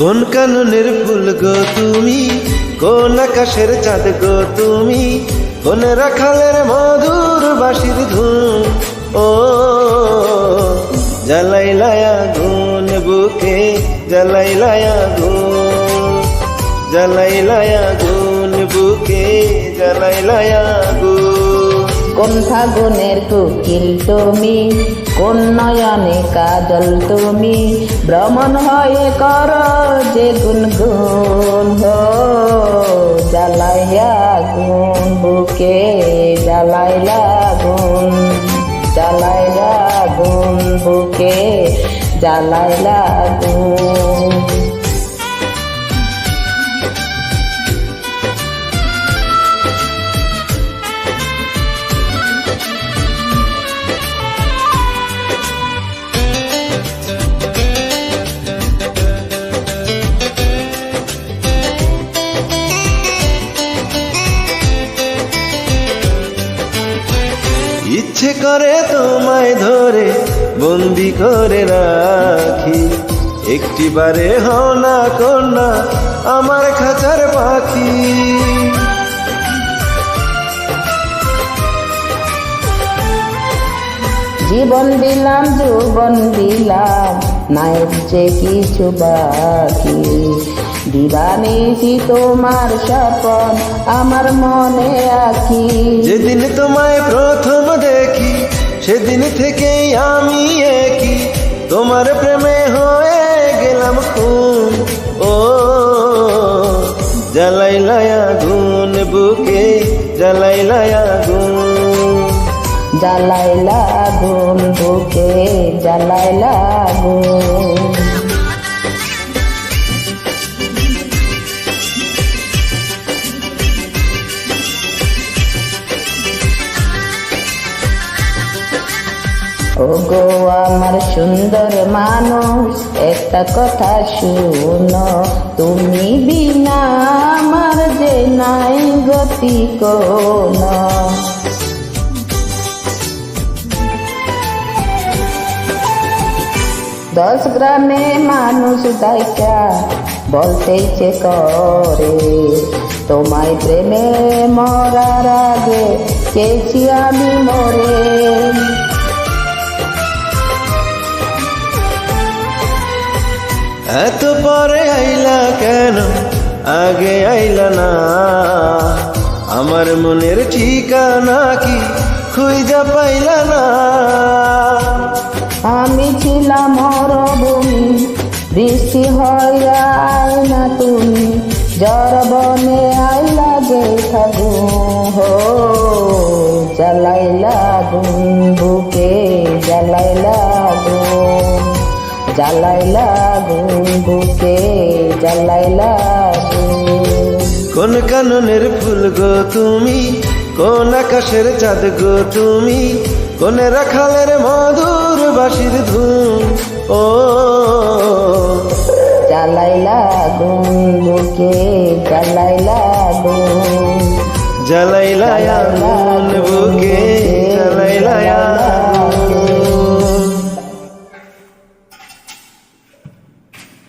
কোন কাননের ফুল গো তুমি, কোন আকাশের চাঁদ গো তুমি, কোন রাখালের মধুর বাঁশির ধুন। ও জ্বালাইলায় আগুন বুকে, জ্বালাইলায় আগুন, জ্বালাইলায় আগুন বুকে, জ্বালাইলায় আগুন। কোন ফাগুনের কোকিল তুমি, কোন নয়নে কাজল তুমি, ভ্রমণ হয়ে কর যে গুনগুন। হো জ্বালাইয়া আগুন বুকে, জ্বালাইলা আগুন, জ্বালাইলা আগুন বুকে, জ্বালাইলা আগুন। ইচ্ছে করে তোমায় ধরে বন্দি করে রাখি, একটিবারে হও না কন্যা আমার খাঁচার পাখি। জীবন দিলাম যৌবন দিলাম, নাই যে কিছু বাকি। দিবানিশি তোমার স্বপন আমার মনে আঁকি। যেদিন তোমায় প্রথম দেখি সেদিন থেকেই আমি একই, তোমার প্রেমে হয়ে গেলাম খুন। ও জ্বালাইলায় আগুন বুকে, জ্বালাইলায় আগুন, জ্বালাইলা আগুন বুকে, জ্বালাইলা আগুন। ওগো আমার সুন্দর মানুষ, একটা কথা শুনো, তুমি বিনা আমার যে নাই গতি কোন। 10 গ্রামে মানুষ দায়িকা বলতেইছে করে, তোমায় প্রেমে মরার আগে চেয়েছি আমি মরে। এত পরে আইলা কেন, আগে আইলা না? আমার মনের ঠিকানা কি খুঁজা পাইলা না? আমি ছিলাম মরুভূমি, বৃষ্টি হইয়া আইলা তুমি, জরবনে আইলা যে ফাগুন। হো জ্বালাইলা আগুন বুকে, জ্বালাইলা আগুন, জ্বালাইলা আগুন বুকে, জ্বালাইলা আগুন। কোন কাননের ফুল গো তুমি, কোন আকাশের চাঁদ গো তুমি, কোন রাখালের মধুর বাঁশির ধুন। ও জ্বালাইলা আগুন বুকে, জ্বালাইলা আগুন, জ্বালাইলায় আগুন বুকে, জ্বালাইলায় আগুন।